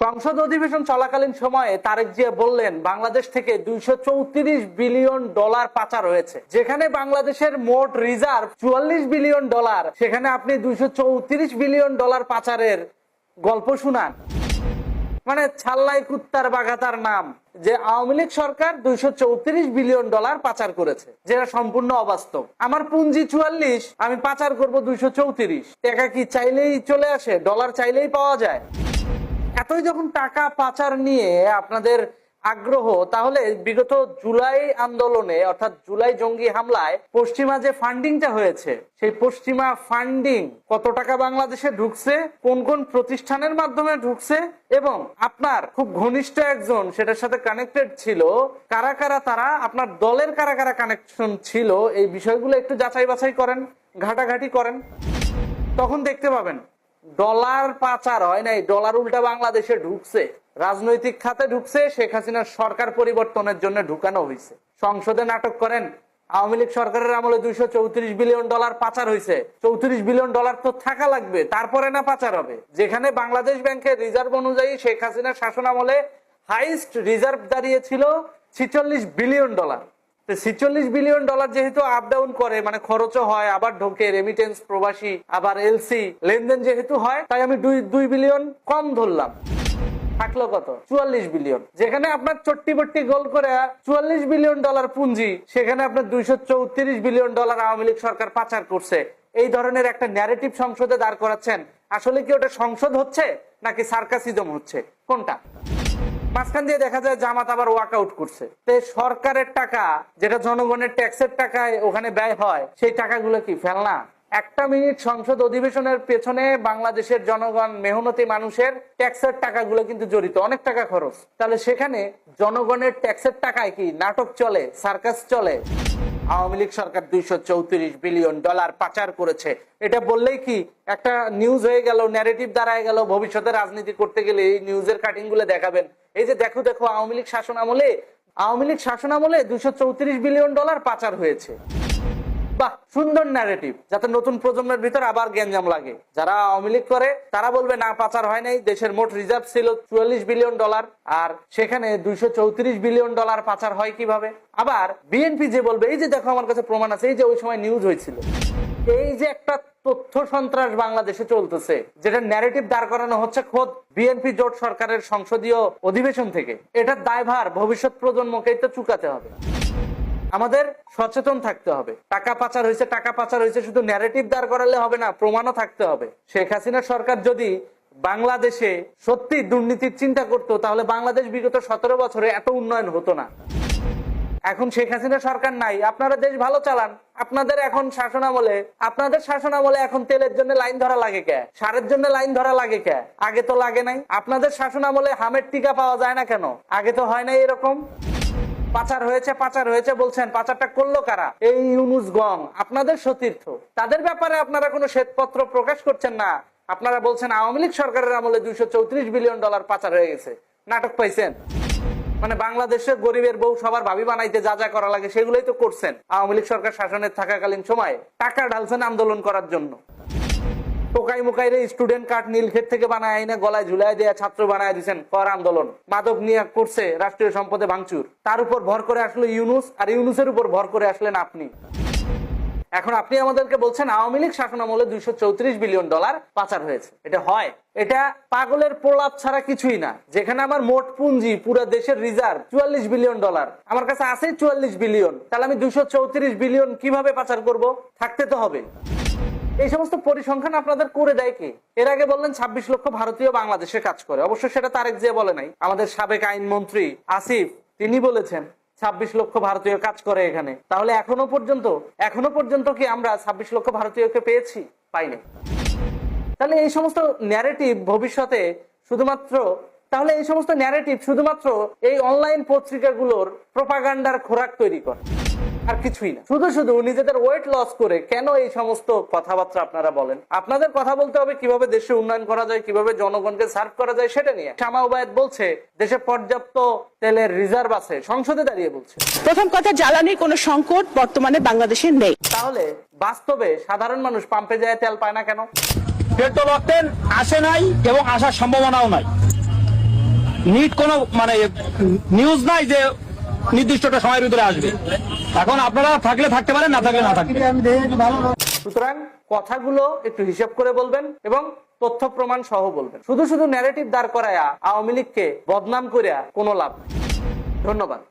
সংসদ অধিবেশন চলাকালীন সময়ে তারেক জিয়া বললেন বাংলাদেশ থেকে 234 বিলিয়ন ডলার পাচার হয়েছে। যেখানে বাংলাদেশের মোট রিজার্ভ 44 বিলিয়ন ডলার, সেখানে আপনি 234 বিলিয়ন ডলার পাচারের গল্প শুনান। মানে ছাল্লাই কুত্তার বাগাতার নাম যে আওয়ামী লীগ সরকার 234 বিলিয়ন ডলার পাচার করেছে, যেটা সম্পূর্ণ অবাস্তব। আমার পুঁজি 44, আমি পাচার করব 234। টাকা কি চাইলেই চলে আসে? ডলার চাইলেই পাওয়া যায়? এতই যখন টাকা পাচার নিয়ে আপনাদের আগ্রহ, তাহলে বিগত জুলাই আন্দোলনে অর্থাৎ জুলাই জঙ্গি হামলায় পশ্চিমা যে ফান্ডিংটা হয়েছে, সেই পশ্চিমা ফান্ডিং কত টাকা বাংলাদেশে ঢুকছে, কোন কোন প্রতিষ্ঠানের মাধ্যমে ঢুকছে, এবং আপনার খুব ঘনিষ্ঠ একজন সেটার সাথে কানেক্টেড ছিল, কারা কারা তারা, আপনার দলের কারা কারা কানেকশন ছিল, এই বিষয়গুলো একটু যাচাই বাছাই করেন, ঘাটাঘাটি করেন, তখন দেখতে পাবেন ডলার পাচার হয় নাই, ডলার উল্টা বাংলাদেশে ঢুকছে, রাজনৈতিক খাতে ঢুকছে, শেখ হাসিনার সরকার পরিবর্তনের জন্য ঢুকানো হয়েছে। সংসদে নাটক করেন আওয়ামী লীগ সরকারের আমলে 234 বিলিয়ন ডলার পাচার হয়েছে। 34 বিলিয়ন ডলার তো থাকা লাগবে, তারপরে না পাচার হবে। যেখানে বাংলাদেশ ব্যাংকের রিজার্ভ অনুযায়ী শেখ হাসিনার শাসন আমলে হাইস্ট রিজার্ভ দাঁড়িয়েছিল 46 বিলিয়ন ডলার। 46 বিলিয়ন ডলার যেহেতু আপ ডাউন করে, মানে খরচও হয়, আবার ঢোকে, রেমিটেন্স, প্রবাসী, আবার এলসি লেনদেন যেহেতু হয়, তাই আমি 2 বিলিয়ন কম ধরলাম। থাকলো কত? 44 বিলিয়ন। যেখানে আপনার চট্টিবট্টি গোল করে 44 বিলিয়ন ডলার পুঁজি, সেখানে আপনার 234 বিলিয়ন ডলার আওয়ামী লীগ সরকার পাচার করছে। এই ধরনের একটা ন্যারেটিভ সংসদে দাঁড় করাচ্ছেন। আসলে কি ওটা সংসদ হচ্ছে নাকি সার্কাসিজম হচ্ছে? কোনটা? মাঝখান দিয়ে দেখা যায় জামাত আবার ওয়াকআউট করছে। সরকারের টাকা, যেটা জনগণের ট্যাক্সের টাকায় ওখানে ব্যয় হয়, সেই টাকাগুলো কি ফেলনা? একটা মিনিট সংসদ অধিবেশনের পেছনে বাংলাদেশের জনগণ, মেহনতি মানুষের ট্যাক্সের টাকাগুলো কিন্তু জড়িত, অনেক টাকা খরচ। তাহলে সেখানে জনগণের ট্যাক্সের টাকায় কি নাটক চলে, সার্কাস চলে? আওয়ামী লীগ সরকার 234 বিলিয়ন ডলার পাচার করেছে, এটা বললেই কি একটা নিউজ হয়ে গেল, ন্যারেটিভ দাঁড়ায় গেল? ভবিষ্যতে রাজনীতি করতে গেলে এই নিউজের কাটিং গুলো দেখাবেন, এই যে দেখো দেখো আওয়ামী লীগ শাসন আমলে 234 বিলিয়ন ডলার পাচার হয়েছে। বাহ, সুন্দর ন্যারেটিভ, যাতে নতুন প্রজন্মের ভিতর আবার গ্যাঞ্জাম লাগে। যারা আওয়ামী লীগ করে তারা বলবে না, পাচার হয় নাই, দেশের মোট রিজার্ভ ছিল 44 বিলিয়ন ডলার, আর সেখানে 234 বিলিয়ন ডলার পাচার হয় কিভাবে? আবার বিএনপি যে বলবে এই যে দেখো আমার কাছে প্রমাণ আছে, এই যে ওই সময় নিউজ হয়েছিল। এই যে একটা তথ্য সন্ত্রাস বাংলাদেশে চলতেছে, যেটা ন্যারেটিভ দাঁড় করানো হচ্ছে খোদ বিএনপি জোট সরকারের সংসদীয় অধিবেশন থেকে, এটার দায়ভার ভবিষ্যৎ প্রজন্মকেই তো চুকাতে হবে। আমাদের সচেতন থাকতে হবে। টাকা পাচার হয়েছে শুধু ন্যারেটিভ দাঁড় করালে হবে না, প্রমাণও থাকতে হবে। শেখ হাসিনা সরকার যদি বাংলাদেশে সত্যি দুর্নীতির চিন্তা করত, তাহলে বাংলাদেশ বিগত 17 বছরে এত উন্নয়ন হতো না। এখন শেখ হাসিনা সরকার নাই, আপনারা দেশ ভালো চালান। আপনাদের শাসনামলে এখন তেলের জন্য লাইন ধরা লাগে কে? সারের জন্য লাইন ধরা লাগে কে? আগে তো লাগে নাই। আপনাদের শাসনামলে হামের টিকা পাওয়া যায় না কেন? আগে তো হয় নাই এরকম। পাচার হয়েছে বলছেন, পাচারটা করলো কারা? এই ইউনুস গং, আপনাদের সতীর্থ। তাদের ব্যাপারে আপনারা কোনো শ্বেতপত্র প্রকাশ করছেন না। আপনারা বলছেন আওয়ামী লীগ সরকারের আমলে 234 বিলিয়ন ডলার পাচার হয়ে গেছে। নাটক পাইছেন? মানে বাংলাদেশের গরিবের বউ সবার ভাবি বানাইতে যা যা করা লাগে সেগুলোই তো করছেন। আওয়ামী লীগ সরকার শাসনের থাকাকালীন সময় টাকা ঢালছেন আন্দোলন করার জন্য। টোকাই মুকাইরে স্টুডেন্ট কার্ড নীলক্ষেত থেকে বানায় আইনা গলায় ঝুলাই দেয়া ছাত্র বানায় দিচ্ছেন কর আন্দোলন। মাদক নিয়ে করছে রাষ্ট্রীয় সম্পদে ভাঙচুর। তার উপর ভর করে আসলো ইউনুস, আর ইউনুসের উপর ভর করে আসলেন আপনি। এখন আপনি আমাদেরকে বলছেন আওয়ামী লীগ শাসনামলে 234 বিলিয়ন ডলার পাচার হয়েছে। এটা হয়? এটা পাগলের প্রলাপ ছাড়া কিছুই না। যেখানে আমার মোট পুঁজি, পুরো দেশের রিজার্ভ 44 বিলিয়ন ডলার, আমার কাছে আছে 44 বিলিয়ন, তাহলে আমি 234 বিলিয়ন কিভাবে পাচার করব? থাকতে তো হবে। এই সমস্ত পরিসংখ্যান আপনাদের করে দেয় কে? এর আগে বললেন 26 লক্ষ ভারতীয় বাংলাদেশে কাজ করে। অবশ্য সেটা তারেক জিয়া বলে নাই, আমাদের সাবেক আইনমন্ত্রী আসিফ তিনি বলেছেন 26 লক্ষ ভারতীয় কাজ করে এখানে। তাহলে এখনো পর্যন্ত কি আমরা 26 লক্ষ ভারতীয়কে পেয়েছি? পাইনি। তাহলে এই সমস্ত ন্যারেটিভ ভবিষ্যতে শুধুমাত্র এই অনলাইন পত্রিকাগুলোর প্রোপাগান্ডার খোরাক তৈরি করে, আর কিছুই না। শুধু নিজেদের ওয়েট লস করে কেন এই সমস্ত কথাবার্তা আপনারা বলেন? আপনাদের কথা বলতে হবে কিভাবে দেশে উন্নয়ন করা যায়, কিভাবে জনগণকে সার্ভ করা যায় সেটা নিয়ে। শামা ওবায়েদ বলছে দেশে পর্যাপ্ত তেলের রিজার্ভ আছে, সংসদে দাঁড়িয়ে বলছে। প্রথম কথা, জ্বালানির কোনো সংকট বর্তমানে বাংলাদেশে নেই। তাহলে বাস্তবে সাধারণ মানুষ পাম্পে যায় তেল পায় না কেন? পেট্রোল অকটেন আসে নাই এবং আসার সম্ভাবনাও নাই। নিট কোনো মানে নিউজ নাই যে নির্দিষ্ট একটা সময়ের ভিতরে আসবে। এখন আপনারা থাকলে থাকতে পারেন, না থাকলে না থাকতে পারেন। সুতরাং কথাগুলো একটু হিসাব করে বলবেন এবং তথ্য প্রমাণ সহ বলবেন। শুধু শুধু ন্যারেটিভ দাঁড় করায়া আওয়ামী লীগকে বদনাম করিয়া কোনো লাভ নেই। ধন্যবাদ।